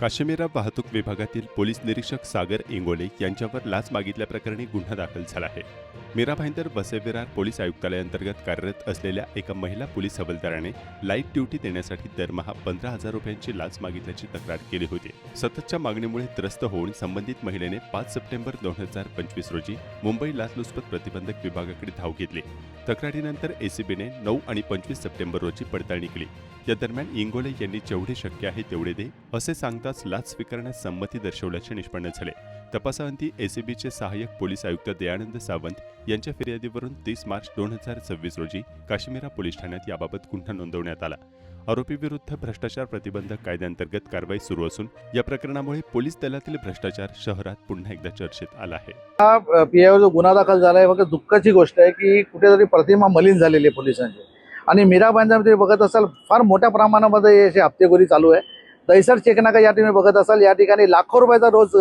काश्मीरा वाहतूक विभागातील पोलीस निरीक्षक सागर इंगोले यांच्यावर लाच मागितल्याप्रकरणी गुन्हा दाखल झाला आहे। मीरा भाईंदर बसविरार पोलीस आयुक्तालयाअंतर्गत कार्यरत असलेल्या एका महिला पोलीस हवालदाराने लाईट ड्युटी देण्यासाठी दरमहा 15,000 रुपयांची लाच मागितल्याची तक्रार केली होती। सततच्या मागणीमुळे त्रस्त होऊन संबंधित महिलेने 5 सप्टेंबर 2025 रोजी मुंबई लाचलुचपत प्रतिबंधक विभागाकडे धाव घेतली। तक्रारीनंतर एसीबीने 9 आणि 25 सप्टेंबर रोजी पडताळणी केली। या दरम्यान इंगोले यांनी जेवढे शक्य आहे तेवढे दे असे सांगताच लाच स्वीकारण्यास संमती दर्शवल्याचे निष्पन्न झाले। तपासाअंती एसीबीचे सहाय्यक पोलीस आयुक्त दयानंद सावंत यांच्या फिर्यादीवरून 30 मार्च 2026 रोजी काश्मीरा पोलीस ठाण्यात याबाबत गुन्हा नोंदवण्यात आला। आरोपीविरुद्ध भ्रष्टाचार प्रतिबंधक कायद्याअंतर्गत कारवाई सुरू असून या प्रकरणामुळे पोलीस दलातील भ्रष्टाचार शहरात पुन्हा एकदा चर्चेत आला आहे। हा पीआयवर जो गुन्हा दाखल झाला आहे फक्त दुःखाची गोष्ट आहे की कुठेतरी प्रतिमा मलिन झालेली आहे पोलिसांची। आणि मीरा भाईंदरमध्ये बघत असाल फार मोठ्या प्रमाणामध्ये असे हप्तेखोरी चालू आहे। दहिसर चेकनाका या ठिकाणी बघत असाल या ठिकाणी लाखो रुपयाचा रोज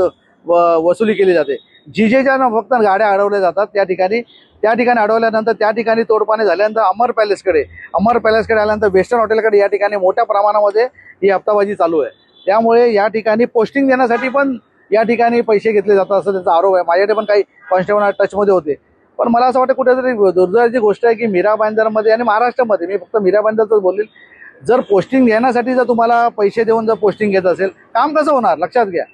वसुली केली जाते। जीजेच्या फक्त गाड्या अडवल्या जातात त्या ठिकाणी अडवल्यानंतर त्या ठिकाणी तोडपाणी झाल्यानंतर अमर पॅलेसकडे आल्यानंतर वेस्टर्न हॉटेलकडे या ठिकाणी मोठ्या प्रमाणामध्ये ही हप्ताबाजी चालू आहे। त्यामुळे या ठिकाणी पोस्टिंग देण्यासाठी पण या ठिकाणी पैसे घेतले जातात असं त्याचा आरोप आहे। माझ्याकडे पण काही कॉन्स्टेबल टचमध्ये होते। पण मला असं वाटतं कुठेतरी दुर्दैवाची गोष्ट आहे की मीरा भाईंदरमध्ये आणि महाराष्ट्रामध्ये मी फक्त मीरा भाईंदरच बोलेल, जर पोस्टिंग घेण्यासाठी जर तुम्हाला पैसे देऊन जर पोस्टिंग घेत असेल काम कसं होणार लक्षात घ्या।